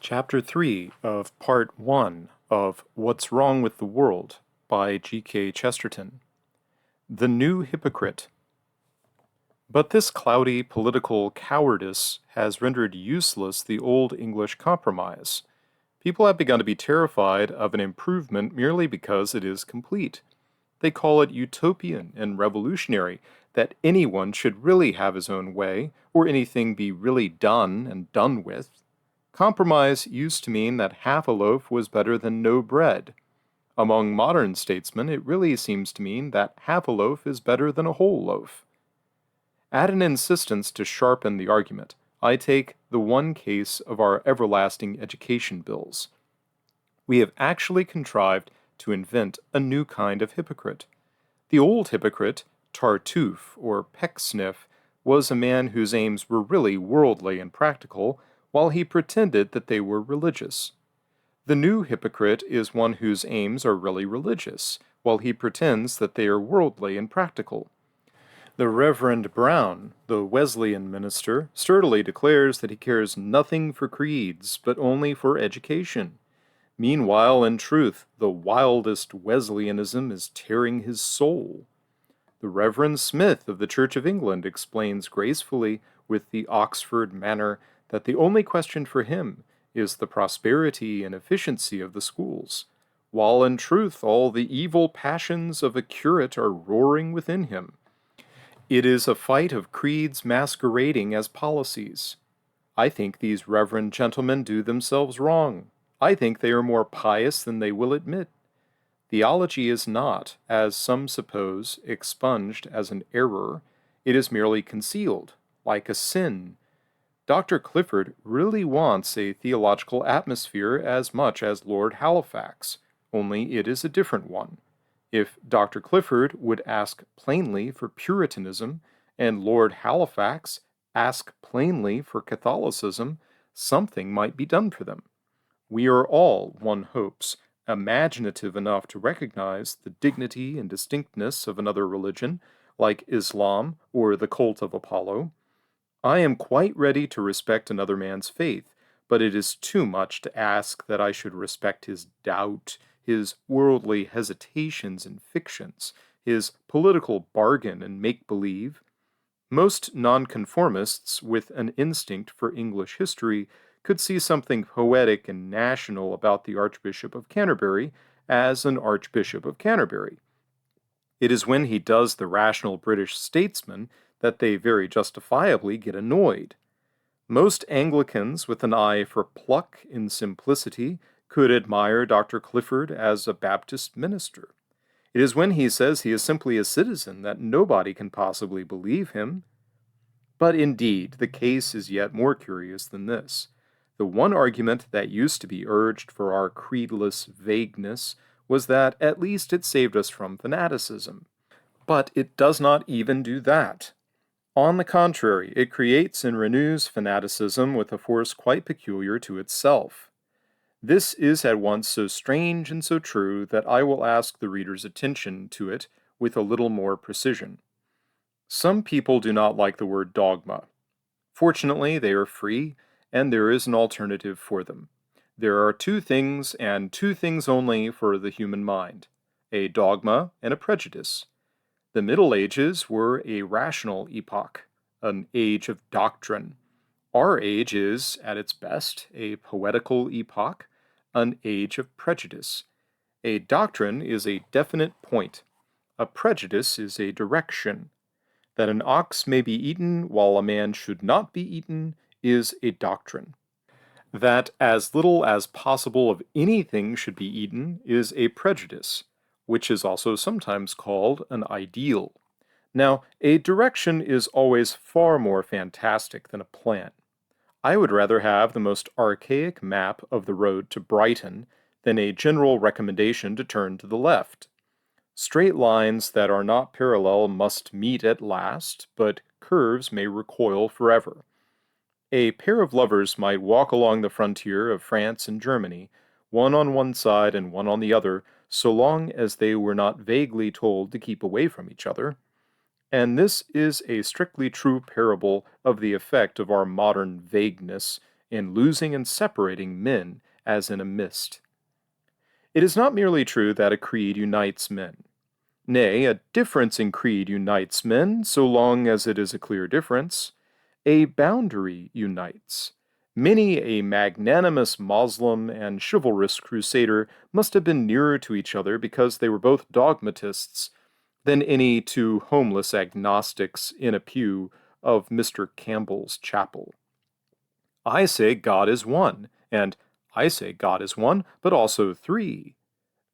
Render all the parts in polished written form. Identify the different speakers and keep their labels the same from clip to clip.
Speaker 1: Chapter 3 of Part 1 of What's Wrong with the World by G.K. Chesterton. The New Hypocrite. But this cloudy political cowardice has rendered useless the old English compromise. People have begun to be terrified of an improvement merely because it is complete. They call it utopian and revolutionary that anyone should really have his own way, or anything be really done and done with. Compromise used to mean that half a loaf was better than no bread. Among modern statesmen, it really seems to mean that half a loaf is better than a whole loaf. Add an insistence to sharpen the argument. I take the one case of our everlasting education bills. We have actually contrived to invent a new kind of hypocrite. The old hypocrite, Tartuffe or Pecksniff, was a man whose aims were really worldly and practical, while he pretended that they were religious. The new hypocrite is one whose aims are really religious, while he pretends that they are worldly and practical. The Reverend Brown, the Wesleyan minister, sturdily declares that he cares nothing for creeds, but only for education. Meanwhile, in truth, the wildest Wesleyanism is tearing his soul. The Reverend Smith of the Church of England explains gracefully, with the Oxford manner, that the only question for him is the prosperity and efficiency of the schools, while in truth all the evil passions of a curate are roaring within him. It is a fight of creeds masquerading as policies. I think these reverend gentlemen do themselves wrong. I think they are more pious than they will admit. Theology is not, as some suppose, expunged as an error. It is merely concealed, like a sin. Dr. Clifford really wants a theological atmosphere as much as Lord Halifax, only it is a different one. If Dr. Clifford would ask plainly for Puritanism, and Lord Halifax ask plainly for Catholicism, something might be done for them. We are all, one hopes, imaginative enough to recognize the dignity and distinctness of another religion, like Islam or the cult of Apollo. I am quite ready to respect another man's faith, but it is too much to ask that I should respect his doubt, his worldly hesitations and fictions, his political bargain and make-believe. Most nonconformists with an instinct for English history could see something poetic and national about the Archbishop of Canterbury as an Archbishop of Canterbury. It is when he does the rational British statesman that they very justifiably get annoyed. Most Anglicans with an eye for pluck and simplicity could admire Dr. Clifford as a Baptist minister. It is when he says he is simply a citizen that nobody can possibly believe him. But indeed, the case is yet more curious than this. The one argument that used to be urged for our creedless vagueness was that at least it saved us from fanaticism. But it does not even do that. On the contrary, it creates and renews fanaticism with a force quite peculiar to itself. This is at once so strange and so true that I will ask the reader's attention to it with a little more precision. Some people do not like the word dogma. Fortunately, they are free, and there is an alternative for them. There are two things, and two things only, for the human mind: a dogma and a prejudice. The Middle Ages were a rational epoch, an age of doctrine. Our age is, at its best, a poetical epoch, an age of prejudice. A doctrine is a definite point. A prejudice is a direction. That an ox may be eaten while a man should not be eaten is a doctrine. That as little as possible of anything should be eaten is a prejudice, which is also sometimes called an ideal. Now, a direction is always far more fantastic than a plan. I would rather have the most archaic map of the road to Brighton than a general recommendation to turn to the left. Straight lines that are not parallel must meet at last, but curves may recoil forever. A pair of lovers might walk along the frontier of France and Germany, one on one side and one on the other, so long as they were not vaguely told to keep away from each other. And this is a strictly true parable of the effect of our modern vagueness and losing and separating men as in a mist. It is not merely true that a creed unites men. Nay, a difference in creed unites men, so long as it is a clear difference. A boundary unites. Many a magnanimous Moslem and chivalrous crusader must have been nearer to each other because they were both dogmatists than any two homeless agnostics in a pew of Mr. Campbell's chapel. I say God is one, and I say God is one, but also three.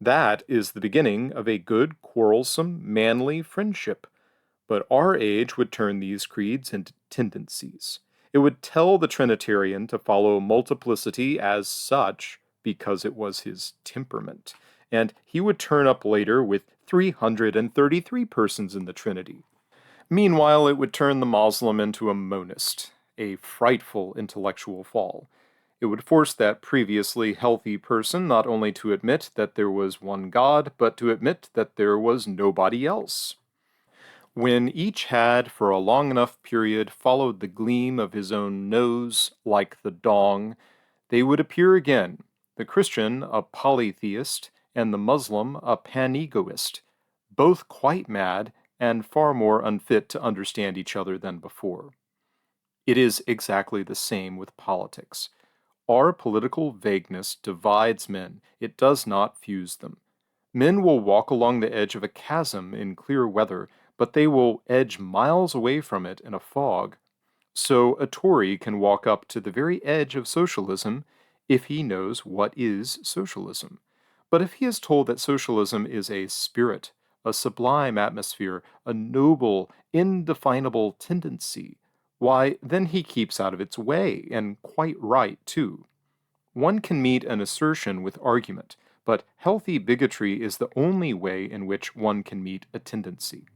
Speaker 1: That is the beginning of a good, quarrelsome, manly friendship. But our age would turn these creeds into tendencies. It would tell the Trinitarian to follow multiplicity as such because it was his temperament, and he would turn up later with 333 persons in the Trinity. Meanwhile, it would turn the Moslem into a monist, a frightful intellectual fall. It would force that previously healthy person not only to admit that there was one God, but to admit that there was nobody else. When each had, for a long enough period, followed the gleam of his own nose like the dong, they would appear again, the Christian a polytheist, and the Muslim a panegoist, both quite mad and far more unfit to understand each other than before. It is exactly the same with politics. Our political vagueness divides men, it does not fuse them. Men will walk along the edge of a chasm in clear weather, but they will edge miles away from it in a fog. So a Tory can walk up to the very edge of socialism if he knows what is socialism. But if he is told that socialism is a spirit, a sublime atmosphere, a noble, indefinable tendency, why, then he keeps out of its way, and quite right, too. One can meet an assertion with argument, but healthy bigotry is the only way in which one can meet a tendency.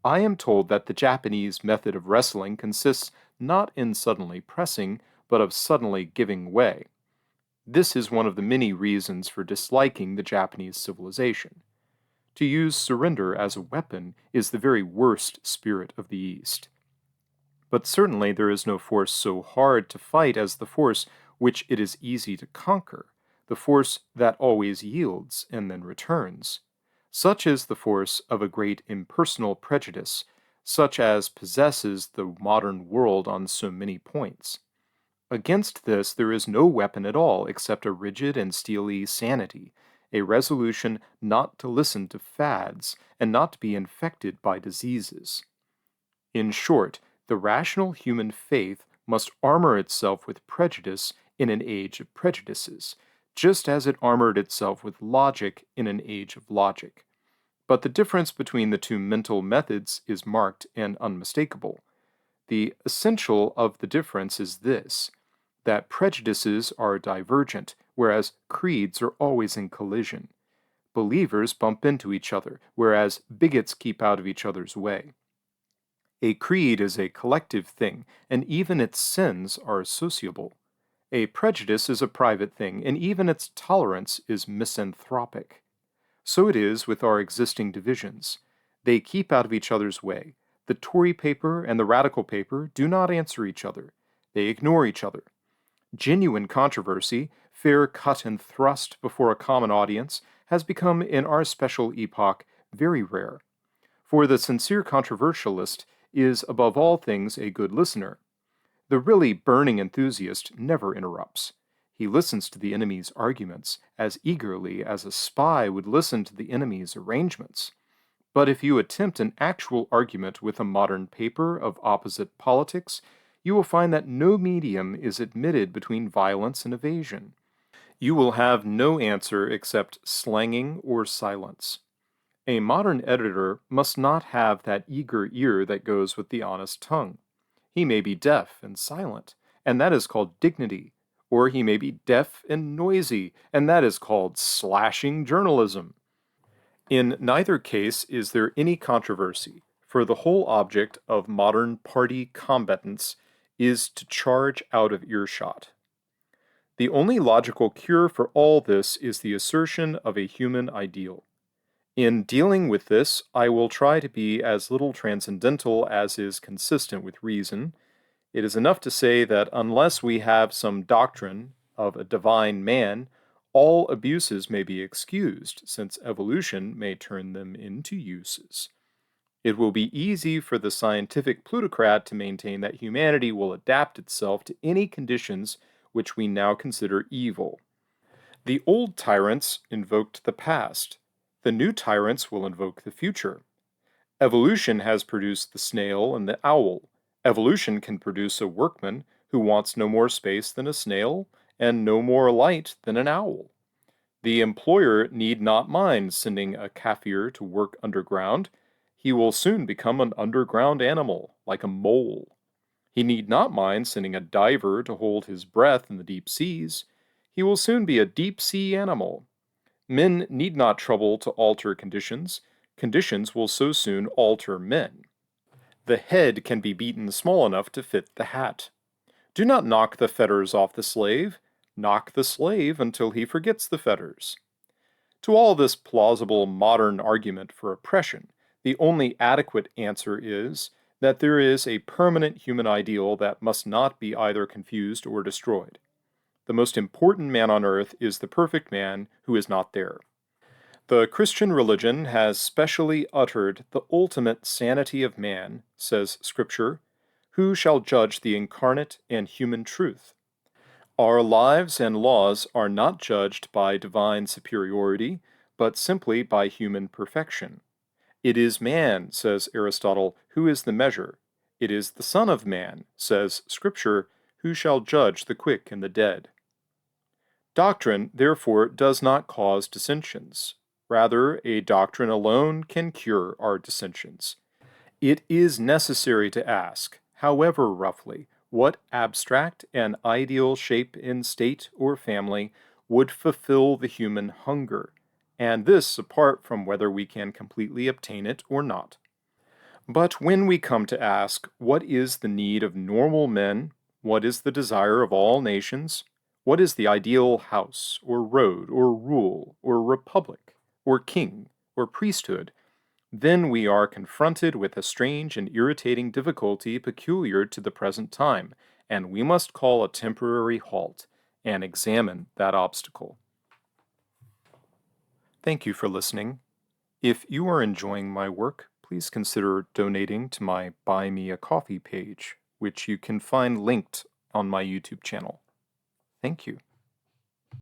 Speaker 1: I am told that the Japanese method of wrestling consists not in suddenly pressing, but of suddenly giving way. This is one of the many reasons for disliking the Japanese civilization. To use surrender as a weapon is the very worst spirit of the East. But certainly there is no force so hard to fight as the force which it is easy to conquer, the force that always yields and then returns. Such is the force of a great impersonal prejudice, such as possesses the modern world on so many points. Against this there is no weapon at all except a rigid and steely sanity, a resolution not to listen to fads and not to be infected by diseases. In short, the rational human faith must armor itself with prejudice in an age of prejudices, just as it armored itself with logic in an age of logic. But the difference between the two mental methods is marked and unmistakable. The essential of the difference is this, that prejudices are divergent, whereas creeds are always in collision. Believers bump into each other, whereas bigots keep out of each other's way. A creed is a collective thing, and even its sins are associable. A prejudice is a private thing, and even its tolerance is misanthropic. So it is with our existing divisions. They keep out of each other's way. The Tory paper and the Radical paper do not answer each other. They ignore each other. Genuine controversy, fair cut and thrust before a common audience, has become in our special epoch very rare. For the sincere controversialist is above all things a good listener. The really burning enthusiast never interrupts. He listens to the enemy's arguments as eagerly as a spy would listen to the enemy's arrangements. But if you attempt an actual argument with a modern paper of opposite politics, you will find that no medium is admitted between violence and evasion. You will have no answer except slanging or silence. A modern editor must not have that eager ear that goes with the honest tongue. He may be deaf and silent, and that is called dignity, or he may be deaf and noisy, and that is called slashing journalism. In neither case is there any controversy, for the whole object of modern party combatants is to charge out of earshot. The only logical cure for all this is the assertion of a human ideal. In dealing with this, I will try to be as little transcendental as is consistent with reason. It is enough to say that unless we have some doctrine of a divine man, all abuses may be excused, since evolution may turn them into uses. It will be easy for the scientific plutocrat to maintain that humanity will adapt itself to any conditions which we now consider evil. The old tyrants invoked the past. The new tyrants will invoke the future. Evolution has produced the snail and the owl. Evolution can produce a workman who wants no more space than a snail and no more light than an owl. The employer need not mind sending a Kaffir to work underground. He will soon become an underground animal, like a mole. He need not mind sending a diver to hold his breath in the deep seas. He will soon be a deep sea animal. Men need not trouble to alter conditions. Conditions will so soon alter men. The head can be beaten small enough to fit the hat. Do not knock the fetters off the slave. Knock the slave until he forgets the fetters. To all this plausible modern argument for oppression, the only adequate answer is that there is a permanent human ideal that must not be either confused or destroyed. The most important man on earth is the perfect man who is not there. The Christian religion has specially uttered the ultimate sanity of man, says Scripture, who shall judge the incarnate and human truth. Our lives and laws are not judged by divine superiority, but simply by human perfection. It is man, says Aristotle, who is the measure. It is the Son of Man, says Scripture, who shall judge the quick and the dead. Doctrine, therefore, does not cause dissensions. Rather, a doctrine alone can cure our dissensions. It is necessary to ask, however roughly, what abstract and ideal shape in state or family would fulfill the human hunger, and this apart from whether we can completely obtain it or not. But when we come to ask, what is the need of normal men, what is the desire of all nations, what is the ideal house, or road, or rule, or republic, or king, or priesthood, then we are confronted with a strange and irritating difficulty peculiar to the present time, and we must call a temporary halt and examine that obstacle. Thank you for listening. If you are enjoying my work, please consider donating to my Buy Me a Coffee page, which you can find linked on my YouTube channel. Thank you.